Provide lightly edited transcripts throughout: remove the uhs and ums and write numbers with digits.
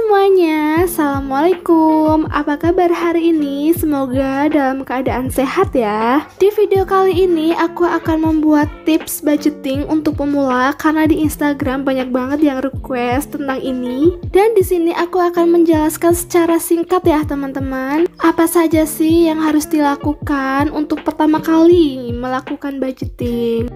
semuanya, Assalamualaikum. Apa kabar hari ini? Semoga dalam keadaan sehat ya. Di video kali ini aku akan membuat tips budgeting untuk pemula karena di Instagram banyak banget yang request tentang ini. Dan di sini aku akan menjelaskan secara singkat ya teman-teman. Apa saja sih yang harus dilakukan untuk pertama kali melakukan budgeting?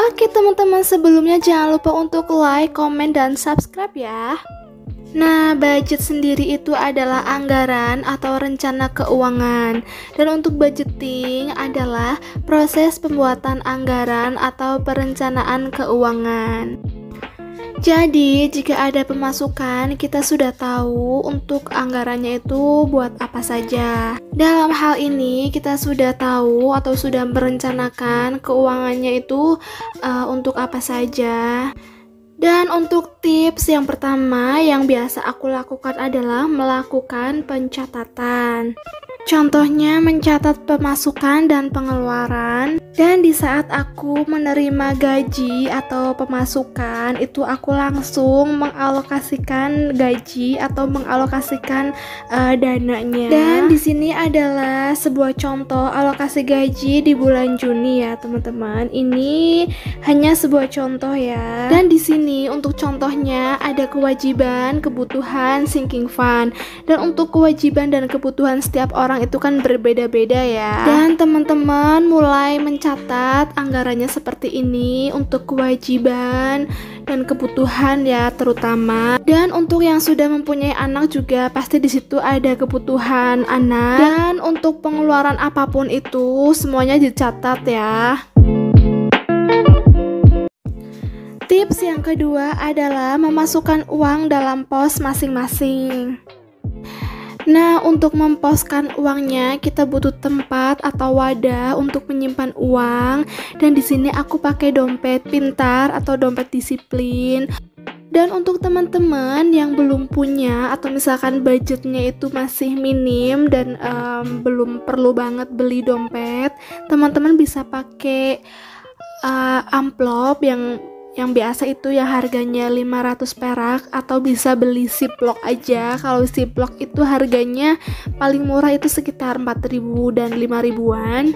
Oke teman-teman, sebelumnya jangan lupa untuk like, komen, dan subscribe ya. Nah, budget sendiri itu adalah anggaran atau rencana keuangan. Dan untuk budgeting adalah proses pembuatan anggaran atau perencanaan keuangan. Jadi, jika ada pemasukan, kita sudah tahu untuk anggarannya itu buat apa saja. Dalam hal ini, kita sudah tahu atau sudah merencanakan keuangannya itu untuk apa saja. Dan untuk tips yang pertama yang biasa aku lakukan adalah melakukan pencatatan. Contohnya mencatat pemasukan dan pengeluaran. Dan di saat aku menerima gaji atau pemasukan, itu aku langsung mengalokasikan gaji atau mengalokasikan dananya. Dan di sini adalah sebuah contoh alokasi gaji di bulan Juni ya teman-teman. Ini hanya sebuah contoh ya. Dan di sini untuk contohnya ada kewajiban, kebutuhan, sinking fund. Dan untuk kewajiban dan kebutuhan setiap orang itu kan berbeda-beda ya. Dan teman-teman mulai mencatat anggarannya seperti ini untuk kewajiban dan kebutuhan ya terutama. Dan untuk yang sudah mempunyai anak juga pasti di situ ada kebutuhan anak. Dan untuk pengeluaran apapun itu semuanya dicatat ya. Tips yang kedua adalah memasukkan uang dalam pos masing-masing. Nah, untuk memposkan uangnya kita butuh tempat atau wadah untuk menyimpan uang. Dan di sini aku pakai dompet pintar atau dompet disiplin. Dan untuk teman-teman yang belum punya atau misalkan budgetnya itu masih minim dan belum perlu banget beli dompet, teman-teman bisa pakai amplop yang biasa itu yang harganya 500 perak, atau bisa beli Ziplock aja. Kalau Ziplock itu harganya paling murah itu sekitar 4.000 dan 5.000-an.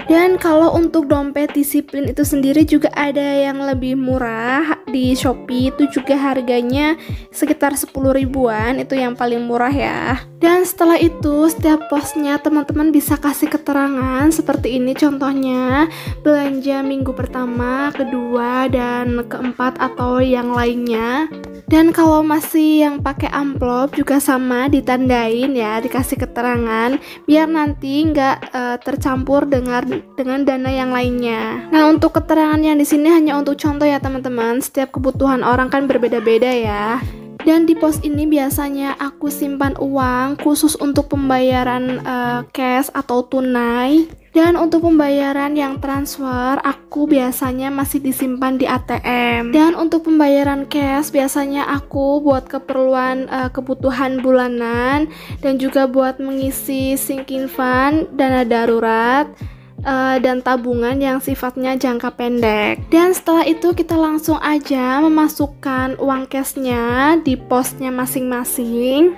Dan kalau untuk dompet disiplin itu sendiri juga ada yang lebih murah di Shopee, itu juga harganya sekitar 10 ribuan, itu yang paling murah ya. Dan setelah itu setiap posnya teman-teman bisa kasih keterangan seperti ini, contohnya belanja minggu pertama, kedua, dan keempat atau yang lainnya. Dan kalau masih yang pakai amplop juga sama, ditandain ya, dikasih keterangan biar nanti nggak tercampur dengan dana yang lainnya. Nah, untuk keterangan yang di sini hanya untuk contoh ya teman-teman. Setiap kebutuhan orang kan berbeda-beda ya. Dan di pos ini biasanya aku simpan uang khusus untuk pembayaran cash atau tunai. Dan untuk pembayaran yang transfer, aku biasanya masih disimpan di ATM. Dan untuk pembayaran cash, biasanya aku buat keperluan kebutuhan bulanan dan juga buat mengisi sinking fund, dana darurat, dan tabungan yang sifatnya jangka pendek. Dan setelah itu kita langsung aja memasukkan uang cashnya di posnya masing-masing.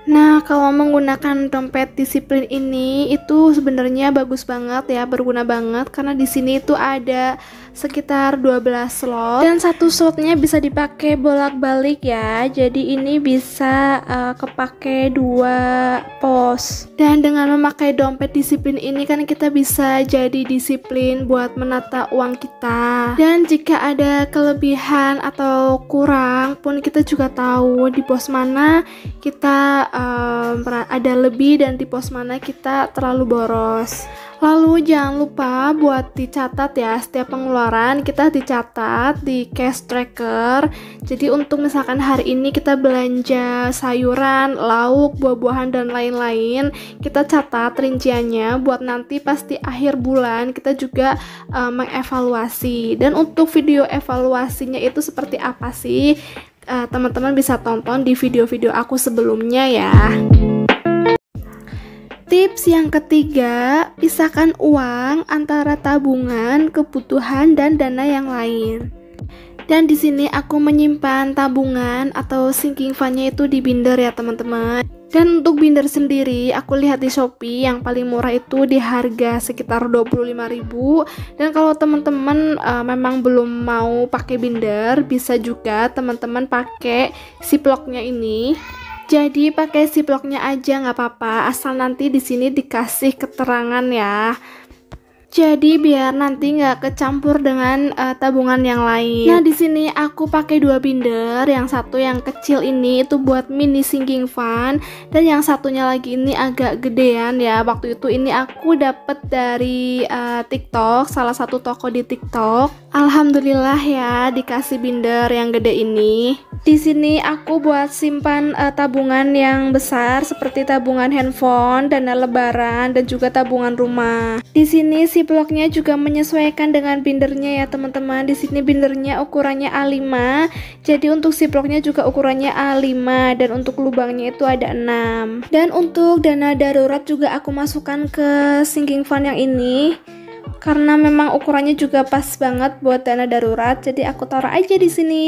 Nah, kalau menggunakan dompet disiplin ini itu sebenarnya bagus banget ya, berguna banget karena di sini itu ada sekitar 12 slot dan satu slotnya bisa dipakai bolak-balik ya. Jadi ini bisa kepake 2 pos. Dan dengan memakai dompet disiplin ini kan kita bisa jadi disiplin buat menata uang kita. Dan jika ada kelebihan atau kurang pun kita juga tahu di pos mana kita ada lebih dan di pos mana kita terlalu boros. Lalu jangan lupa buat dicatat ya, setiap pengeluaran kita dicatat di cash tracker. Jadi untuk misalkan hari ini kita belanja sayuran, lauk, buah-buahan dan lain-lain, kita catat rinciannya buat nanti pasti akhir bulan kita juga mengevaluasi. Dan untuk video evaluasinya itu seperti apa sih? Teman-teman bisa tonton di video-video aku sebelumnya ya. Tips yang ketiga, pisahkan uang antara tabungan, kebutuhan, dan dana yang lain. Dan di sini aku menyimpan tabungan atau sinking fund-nya itu di binder ya teman-teman. Dan untuk binder sendiri aku lihat di Shopee yang paling murah itu di harga sekitar 25.000. Dan kalau teman-teman memang belum mau pakai binder, bisa juga teman-teman pakai Ziplock-nya ini. Jadi pakai Ziplock-nya aja nggak apa-apa, asal nanti di sini dikasih keterangan ya. Jadi biar nanti nggak kecampur dengan tabungan yang lain. Nah di sini aku pakai dua binder, yang satu yang kecil ini itu buat mini sinking fund, dan yang satunya lagi ini agak gedean ya. Waktu itu ini aku dapat dari TikTok, salah satu toko di TikTok. Alhamdulillah ya dikasih binder yang gede ini. Di sini aku buat simpan tabungan yang besar seperti tabungan handphone, dana lebaran, dan juga tabungan rumah. Di sini Ziplock-nya juga menyesuaikan dengan bindernya ya teman-teman. Di sini bindernya ukurannya A5. Jadi untuk Ziplock-nya juga ukurannya A5 dan untuk lubangnya itu ada 6. Dan untuk dana darurat juga aku masukkan ke sinking fund yang ini. Karena memang ukurannya juga pas banget buat dana darurat, jadi aku taruh aja di sini.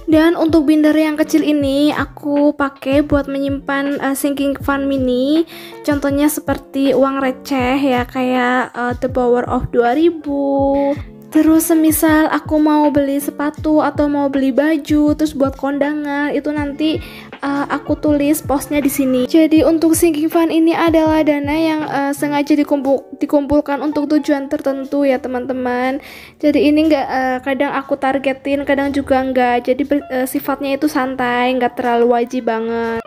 Dan untuk binder yang kecil ini aku pakai buat menyimpan sinking fund mini. Contohnya seperti uang receh ya, kayak the power of 2000. Terus semisal aku mau beli sepatu atau mau beli baju terus buat kondangan, itu nanti aku tulis posnya di sini. Jadi untuk sinking fund ini adalah dana yang sengaja dikumpulkan untuk tujuan tertentu ya teman-teman. Jadi ini kadang aku targetin, kadang juga enggak. Jadi sifatnya itu santai, nggak terlalu wajib banget.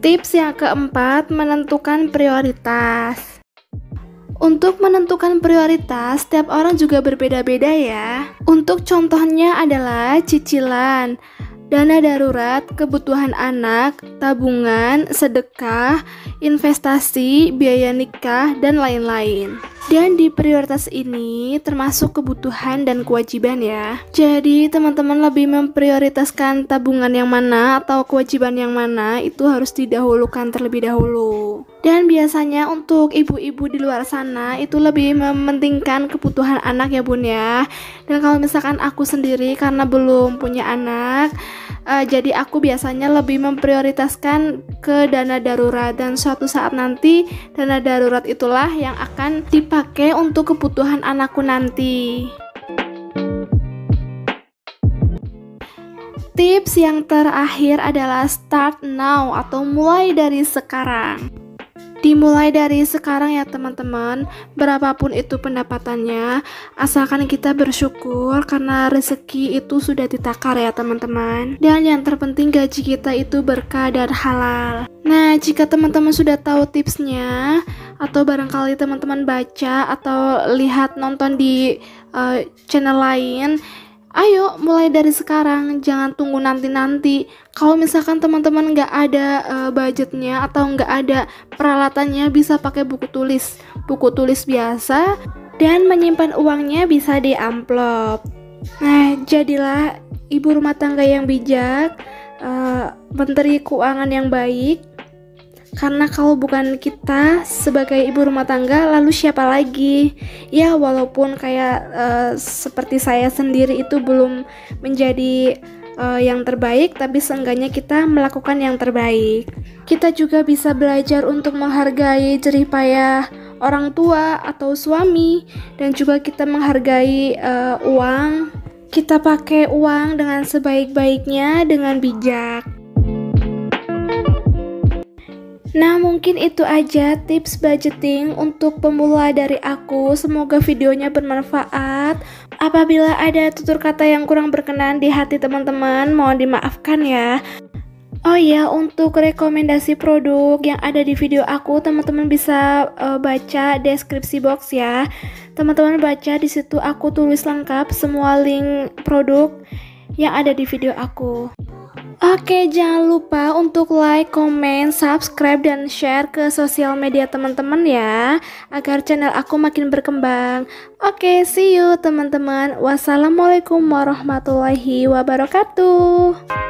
Tips yang keempat, menentukan prioritas. Untuk menentukan prioritas, setiap orang juga berbeda-beda ya. Untuk contohnya adalah cicilan, dana darurat, kebutuhan anak, tabungan, sedekah, investasi, biaya nikah, dan lain-lain. Dan di prioritas ini termasuk kebutuhan dan kewajiban ya. Jadi teman-teman lebih memprioritaskan tabungan yang mana atau kewajiban yang mana, itu harus didahulukan terlebih dahulu. Dan biasanya untuk ibu-ibu di luar sana itu lebih mementingkan kebutuhan anak ya bun ya. Dan kalau misalkan aku sendiri karena belum punya anak, jadi aku biasanya lebih memprioritaskan ke dana darurat, dan suatu saat nanti dana darurat itulah yang akan dipakai untuk kebutuhan anakku nanti. Tips yang terakhir adalah start now atau mulai dari sekarang. Dimulai dari sekarang ya teman-teman, berapapun itu pendapatannya, asalkan kita bersyukur karena rezeki itu sudah ditakar ya teman-teman. Dan yang terpenting gaji kita itu berkah dan halal. Nah, jika teman-teman sudah tahu tipsnya, atau barangkali teman-teman baca atau lihat nonton di channel lain, ayo mulai dari sekarang, jangan tunggu nanti-nanti. Kalau misalkan teman-teman nggak ada budgetnya atau nggak ada peralatannya, bisa pakai buku tulis biasa, dan menyimpan uangnya bisa di amplop. Nah, jadilah ibu rumah tangga yang bijak, menteri keuangan yang baik. Karena kalau bukan kita sebagai ibu rumah tangga, lalu siapa lagi? Ya walaupun kayak seperti saya sendiri itu belum menjadi yang terbaik, tapi seenggaknya kita melakukan yang terbaik. Kita juga bisa belajar untuk menghargai jerih payah orang tua atau suami, dan juga kita menghargai uang. Kita pakai uang dengan sebaik-baiknya, dengan bijak. Nah, mungkin itu aja tips budgeting untuk pemula dari aku. Semoga videonya bermanfaat. Apabila ada tutur kata yang kurang berkenan di hati teman-teman, mohon dimaafkan ya. Oh ya, untuk rekomendasi produk yang ada di video aku, teman-teman bisa baca deskripsi box ya. Teman-teman baca, di situ aku tulis lengkap semua link produk yang ada di video aku. Oke, jangan lupa untuk like, comment, subscribe, dan share ke sosial media teman-teman ya, agar channel aku makin berkembang. Oke, see you teman-teman. Wassalamualaikum warahmatullahi wabarakatuh.